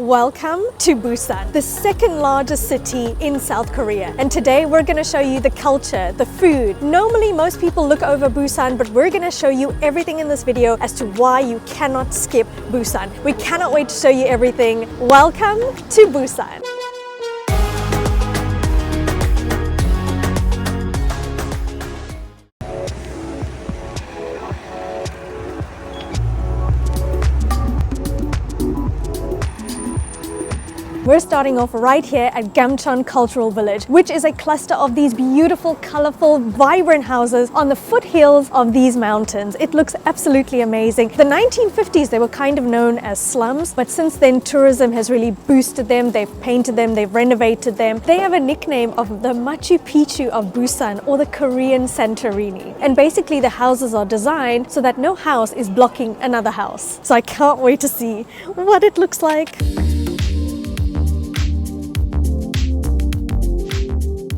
Welcome to Busan, the second largest city in South Korea. And today we're going to show you the culture, the food. Normally most people look over Busan, but we're going to show you everything in this video as to why you cannot skip Busan. We cannot wait to show you everything. Welcome to Busan. We're starting off right here at Gamcheon Cultural Village, which is a cluster of these beautiful, colorful, vibrant houses on the foothills of these mountains. It looks absolutely amazing. The 1950s, they were kind of known as slums, but since then tourism has really boosted them. They've painted them, they've renovated them. They have a nickname of the Machu Picchu of Busan, or the Korean Santorini. And basically the houses are designed so that no house is blocking another house. So I can't wait to see what it looks like.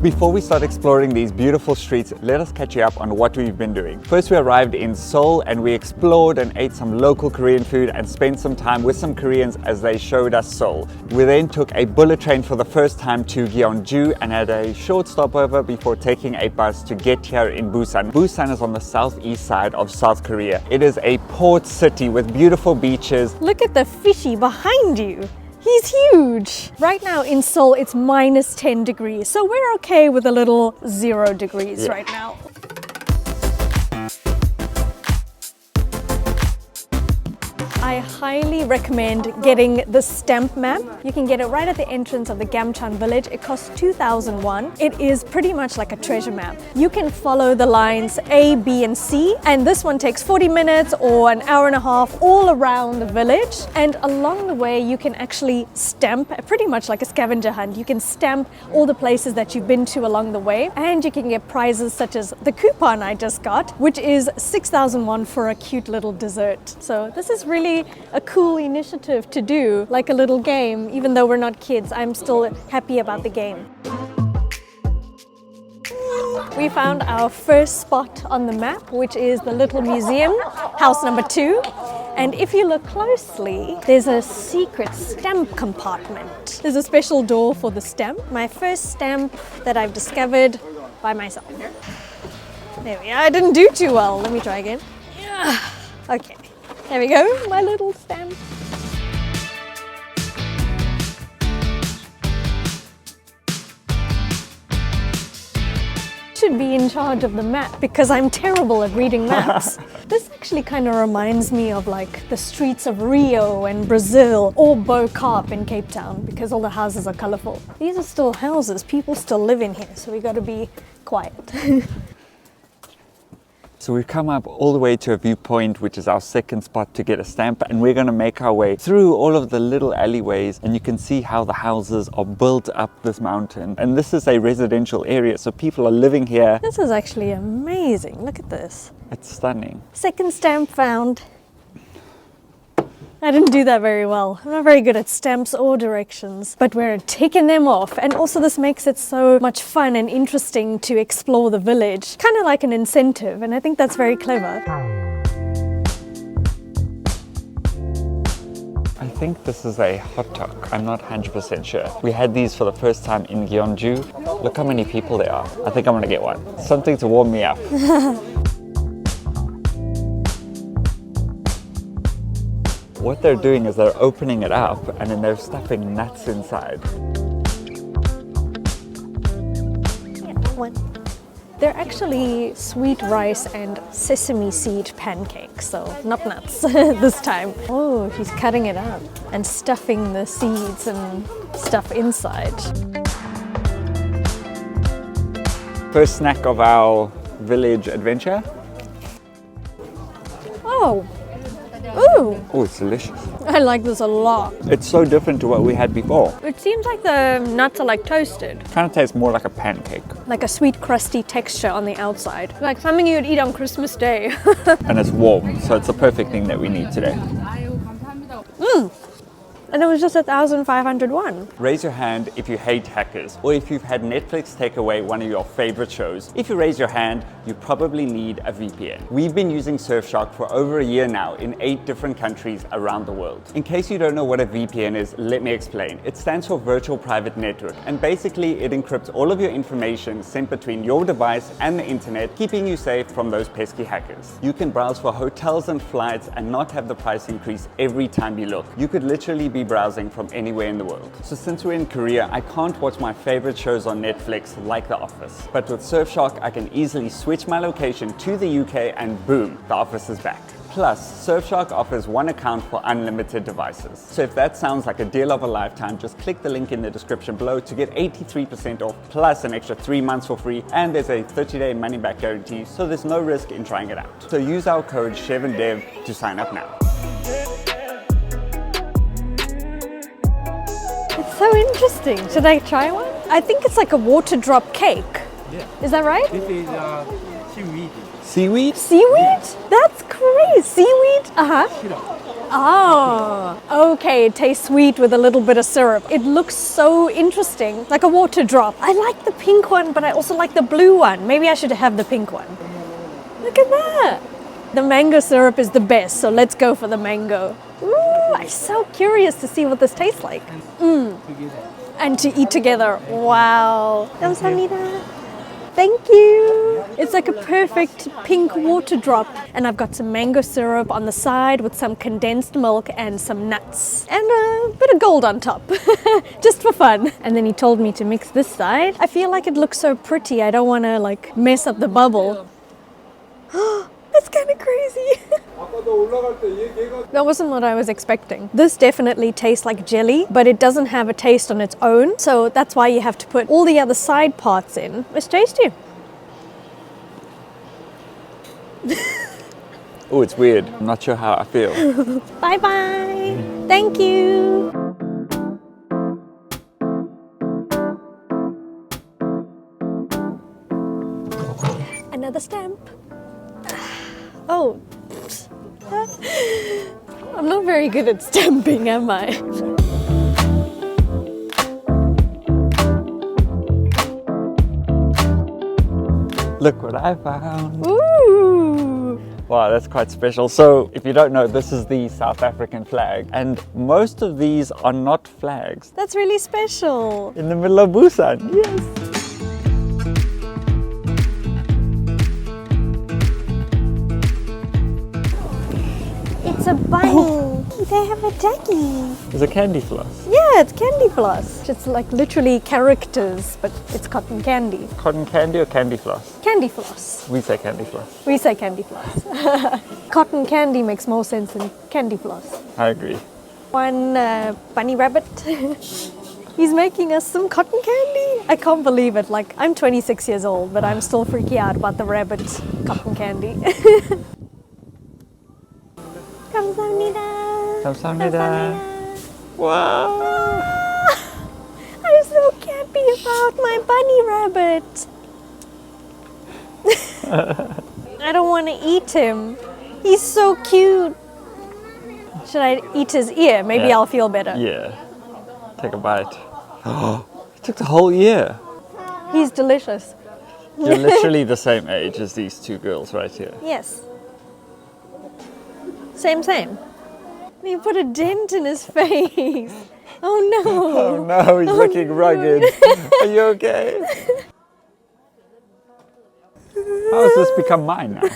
Before we start exploring these beautiful streets, let us catch you up on what we've been doing. First, we arrived in Seoul and we explored and ate some local Korean food and spent some time with some Koreans as they showed us Seoul. We then took a bullet train for the first time to Gyeongju and had a short stopover before taking a bus to get here in Busan. Busan is on the southeast side of South Korea. It is a port city with beautiful beaches. Look at the fishy behind you. He's huge! Right now in Seoul, it's minus 10 degrees, so we're okay with a little 0 degrees right now. I highly recommend getting the stamp map. You can get it right at the entrance of the Gamcheon village. It costs 2,000 won. It is pretty much like a treasure map. You can follow the lines A, B, and C, and this one takes 40 minutes or an hour and a half all around the village. And along the way, you can actually stamp, pretty much like a scavenger hunt. You can stamp all the places that you've been to along the way, and you can get prizes such as the coupon I just got, which is 6,000 won for a cute little dessert. So this is really a cool initiative to do, like a little game. Even though we're not kids, I'm still happy about the game. We found our first spot on the map, which is the little museum, house number 2. And if you look closely, there's a secret stamp compartment. There's a special door for the stamp. My first stamp that I've discovered by myself. There we are. I didn't do too well. Let me try again. Okay. There we go, my little stamp. Should be in charge of the map because I'm terrible at reading maps. This actually kind of reminds me of like the streets of Rio and Brazil, or Bo-Kaap in Cape Town, because all the houses are colorful. These are still houses, people still live in here, so we got to be quiet. So we've come up all the way to a viewpoint, which is our second spot to get a stamp, and we're going to make our way through all of the little alleyways, and you can see how the houses are built up this mountain. And this is a residential area, so people are living here. This is actually amazing. Look at this. It's stunning. Second stamp found. I didn't do that very well. I'm not very good at stamps or directions, but we're taking them off. And also this makes it so much fun and interesting to explore the village. Kind of like an incentive, and I think that's very clever. I think this is a hot dog. I'm not 100% sure. We had these for the first time in Gyeongju. Look how many people there are. I think I'm gonna get one. Something to warm me up. What they're doing is they're opening it up and then they're stuffing nuts inside. Yeah, one. They're actually sweet rice and sesame seed pancakes, so not nuts this time. Oh, she's cutting it up and stuffing the seeds and stuff inside. First snack of our village adventure. Oh. Ooh! Oh, it's delicious. I like this a lot. It's so different to what we had before. It seems like the nuts are like toasted. Kind of tastes more like a pancake. Like a sweet crusty texture on the outside. Like something you'd eat on Christmas Day. And it's warm, so it's the perfect thing that we need today. And it was just 1,500 won. Raise your hand if you hate hackers, or if you've had Netflix take away one of your favorite shows. If you raise your hand, you probably need a VPN. We've been using Surfshark for over a year now in 8 different countries around the world. In case you don't know what a VPN is, let me explain. It stands for Virtual Private Network, and basically it encrypts all of your information sent between your device and the internet, keeping you safe from those pesky hackers. You can browse for hotels and flights and not have the price increase every time you look. You could literally be browsing from anywhere in the world. So since we're in Korea, I can't watch my favorite shows on Netflix like The Office. But with Surfshark, I can easily switch my location to the UK and boom, The Office is back. Plus, Surfshark offers one account for unlimited devices. So if that sounds like a deal of a lifetime, just click the link in the description below to get 83% off, plus an extra 3 months for free, and there's a 30-day money-back guarantee, so there's no risk in trying it out. So use our code Shevelle and Devan to sign up now. It's so interesting. Should I try one? I think it's like a water drop cake. Yeah. Is that right? This is seaweed. Seaweed? Seaweed? That's crazy. Seaweed? Syrup. Oh, okay. It tastes sweet with a little bit of syrup. It looks so interesting, like a water drop. I like the pink one, but I also like the blue one. Maybe I should have the pink one. Look at that. The mango syrup is the best, so let's go for the mango. Ooh, I'm so curious to see what this tastes like. Together. And to eat together. Wow. 감사합니다. Thank you. It's like a perfect pink water drop. And I've got some mango syrup on the side with some condensed milk and some nuts. And a bit of gold on top. Just for fun. And then he told me to mix this side. I feel like it looks so pretty. I don't want to like mess up the bubble. That's kind of crazy. That wasn't what I was expecting. This definitely tastes like jelly, but it doesn't have a taste on its own. So that's why you have to put all the other side parts in. It's tasty. Oh, it's weird. I'm not sure how I feel. Bye-bye. Thank you. Another stamp. Oh. I'm not very good at stamping, am I? Look what I found. Ooh. Wow, that's quite special. So if you don't know, this is the South African flag, and most of these are not flags. That's really special. In the middle of Busan, yes. It's a bunny. They have a ducky. It's a candy floss. Yeah, it's candy floss. It's like literally characters, but it's cotton candy. Cotton candy or candy floss? Candy floss. We say candy floss. We say candy floss. Cotton candy makes more sense than candy floss. I agree. One bunny rabbit. He's making us some cotton candy. I can't believe it. Like, I'm 26 years old, but I'm still freaking out about the rabbit cotton candy. 감사합니다. 감사합니다. Wow. I'm so happy about my bunny rabbit. I don't want to eat him. He's so cute. Should I eat his ear? Maybe Yeah. I'll feel better. Yeah. Take a bite. Oh, it took the whole year. He's delicious. You're literally the same age as these two girls right here. Yes. Same. You put a dent in his face. Oh no. Oh no, he's looking rugged. Are you okay? How has this become mine now?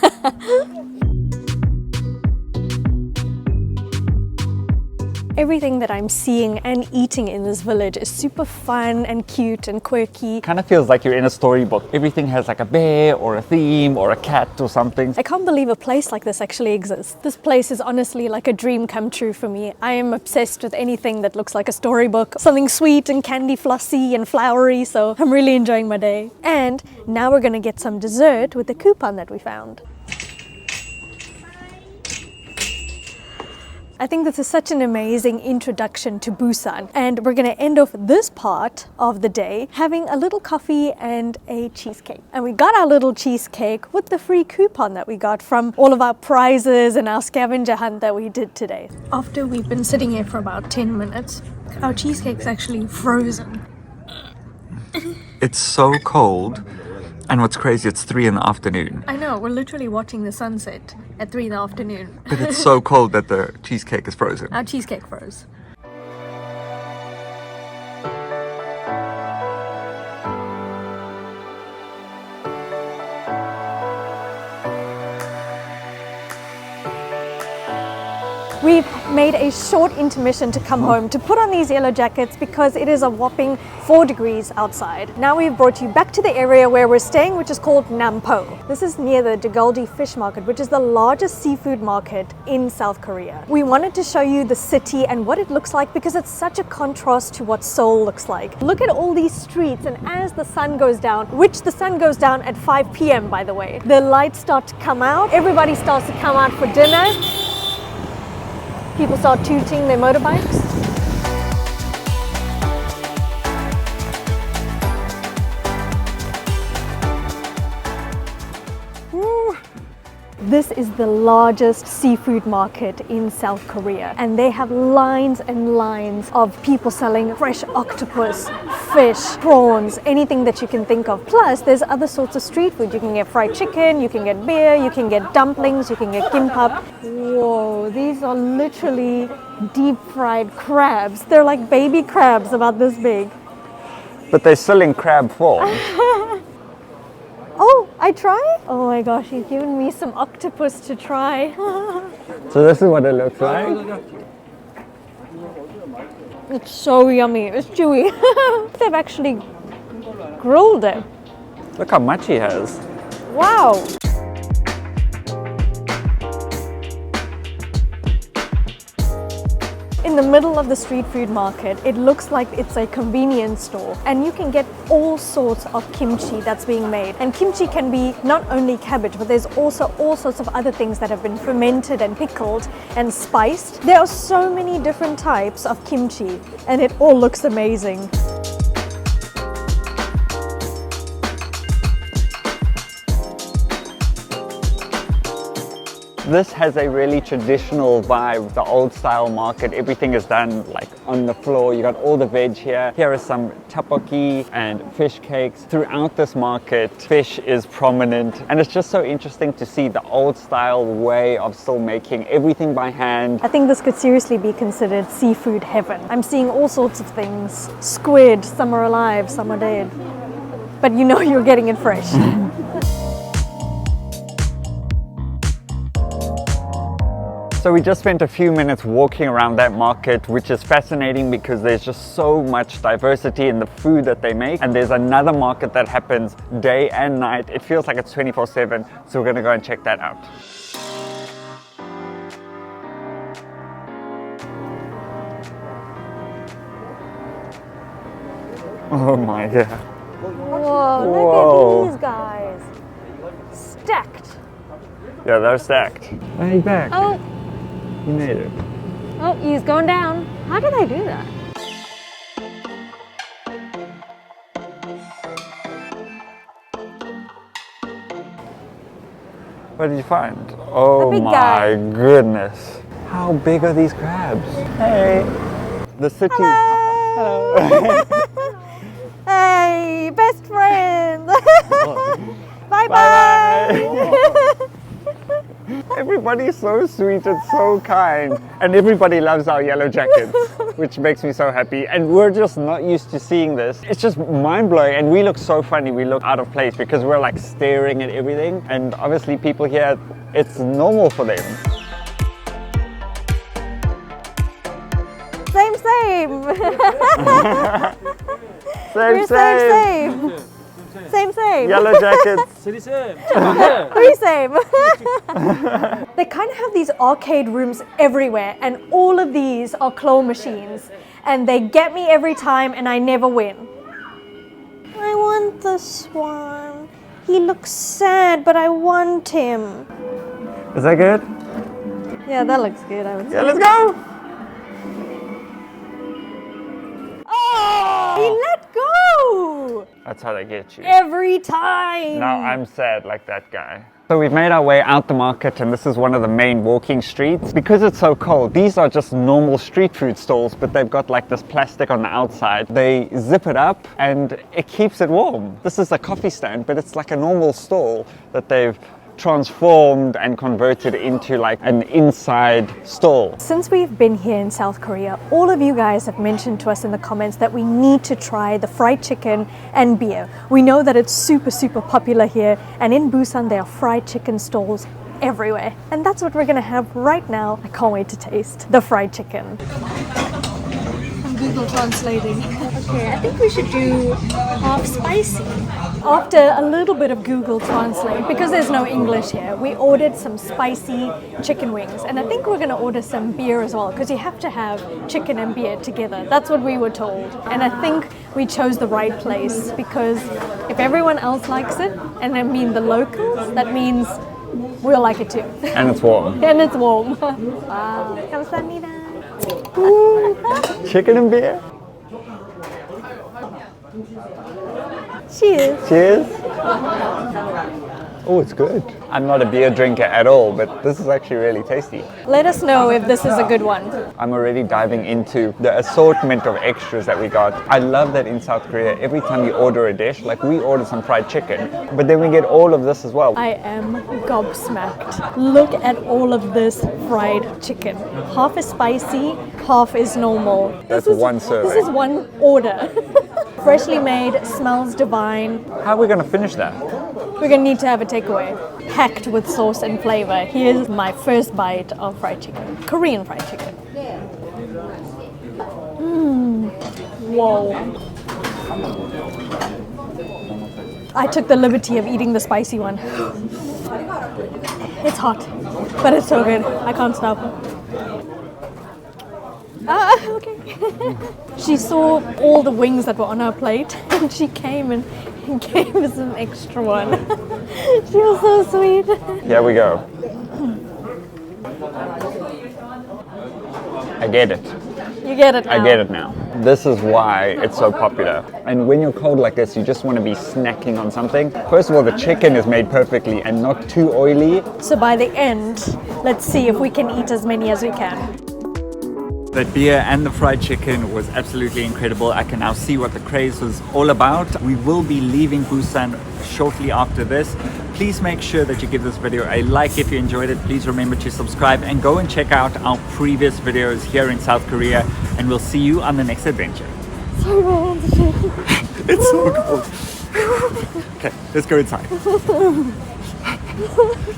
Everything that I'm seeing and eating in this village is super fun and cute and quirky. Kind of feels like you're in a storybook. Everything has like a bear or a theme or a cat or something. I can't believe a place like this actually exists. This place is honestly like a dream come true for me. I am obsessed with anything that looks like a storybook. Something sweet and candy flossy and flowery, so I'm really enjoying my day. And now we're gonna get some dessert with the coupon that we found. I think this is such an amazing introduction to Busan, and we're going to end off this part of the day having a little coffee and a cheesecake. And we got our little cheesecake with the free coupon that we got from all of our prizes and our scavenger hunt that we did today. After we've been sitting here for about 10 minutes, our cheesecake's actually frozen. It's so cold. And what's crazy, it's 3 in the afternoon. I know, we're literally watching the sunset at 3 in the afternoon. But it's so cold that the cheesecake is frozen. Our cheesecake froze. We've made a short intermission to come home to put on these yellow jackets because it is a whopping 4 degrees outside. Now we've brought you back to the area where we're staying, which is called Nampo. This is near the Dagoldi Fish Market, which is the largest seafood market in South Korea. We wanted to show you the city and what it looks like because it's such a contrast to what Seoul looks like. Look at all these streets, and as the sun goes down, which the sun goes down at 5 p.m. by the way, the lights start to come out, everybody starts to come out for dinner. People start tooting their motorbikes. Woo. This is the largest seafood market in South Korea, and they have lines and lines of people selling fresh octopus, fish, prawns, anything that you can think of. Plus, there's other sorts of street food. You can get fried chicken, you can get beer, you can get dumplings, you can get kimbap. Whoa, these are literally deep fried crabs. They're like baby crabs about this big. But they're still in crab form. Oh, I try? Oh my gosh, he's given me some octopus to try. So this is what it looks like. It's so yummy. It's chewy. They've actually grilled it. Look how much he has. Wow. In the middle of the street food market, it looks like it's a convenience store, and you can get all sorts of kimchi that's being made. And kimchi can be not only cabbage, but there's also all sorts of other things that have been fermented and pickled and spiced. There are so many different types of kimchi, and it all looks amazing. This has a really traditional vibe, the old style market. Everything is done like on the floor. You got all the veg here. Here are some tteokbokki and fish cakes. Throughout this market, fish is prominent, and it's just so interesting to see the old style way of still making everything by hand. I think this could seriously be considered seafood heaven. I'm seeing all sorts of things. Squid, some are alive, some are dead. But you know you're getting it fresh. So we just spent a few minutes walking around that market, which is fascinating because there's just so much diversity in the food that they make. And there's another market that happens day and night. It feels like it's 24/7. So we're gonna go and check that out. Oh my God. Whoa, Whoa. look at these guys. Stacked. Yeah, they're stacked. Oh, he's back. Oh. He made it. Oh, he's going down. How do they do that? What did you find? Oh big my guy. goodness. How big are these crabs? Hey. The city. Hello. Hey, best friend. Bye-bye. Bye-bye. Everybody's so sweet and so kind, and everybody loves our yellow jackets, which makes me so happy. And we're just not used to seeing this. It's just mind-blowing, and we look so funny. We look out of place because we're like staring at everything, and obviously people here, it's normal for them. Same. Same. Same. Yellow jackets. Three same. Three same. They kind of have these arcade rooms everywhere, and all of these are claw machines, and they get me every time and I never win. I want this one. He looks sad, but I want him. Is that good? Yeah, that looks good, I would say. Yeah, let's go! Oh! He let go! That's how they get you. Every time! Now I'm sad like that guy. So we've made our way out the market, and this is one of the main walking streets. Because it's so cold, these are just normal street food stalls, but they've got like this plastic on the outside. They zip it up and it keeps it warm. This is a coffee stand, but it's like a normal stall that they've transformed and converted into like an inside stall. Since we've been here in South Korea, all of you guys have mentioned to us in the comments that we need to try the fried chicken and beer. We know that it's super popular here, and in Busan there are fried chicken stalls everywhere. And that's what we're gonna have right now. I can't wait to taste the fried chicken. I'm Google translating. Okay, I think we should do half spicy. After a little bit of Google Translate, because there's no English here, we ordered some spicy chicken wings. And I think we're gonna order some beer as well, because you have to have chicken and beer together. That's what we were told. And I think we chose the right place, because if everyone else likes it, and I mean the locals, that means we'll like it too. And it's warm. And it's warm. Wow. 감사합니다. Chicken and beer. Cheers. Cheers. Oh, it's good. I'm not a beer drinker at all, but this is actually really tasty. Let us know if this is a good one. I'm already diving into the assortment of extras that we got. I love that in South Korea, every time you order a dish, like we ordered some fried chicken, but then we get all of this as well. I am gobsmacked. Look at all of this fried chicken. Half is spicy, half is normal. That's one serving. This is one order. Freshly made, smells divine. How are we going to finish that? We're gonna need to have a takeaway, packed with sauce and flavor. Here's my first bite of fried chicken, Korean fried chicken. Whoa. I took the liberty of eating the spicy one. It's hot, but it's so good. I can't stop. Okay. She saw all the wings that were on her plate, and she came and gave us an extra one. She was so sweet. Here we go. I get it. You get it now. I get it now. This is why it's so popular. And when you're cold like this, you just want to be snacking on something. First of all, the chicken is made perfectly and not too oily. So by the end, let's see if we can eat as many as we can. That beer and the fried chicken was absolutely incredible. I can now see what the craze was all about. We will be leaving Busan shortly after this. Please make sure that you give this video a like if you enjoyed it. Please remember to subscribe and go and check out our previous videos here in South Korea, and we'll see you on the next adventure. Sorry about It's so cold. Okay, let's go inside.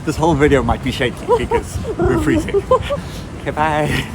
This whole video might be shaky because we're freezing. Okay, bye.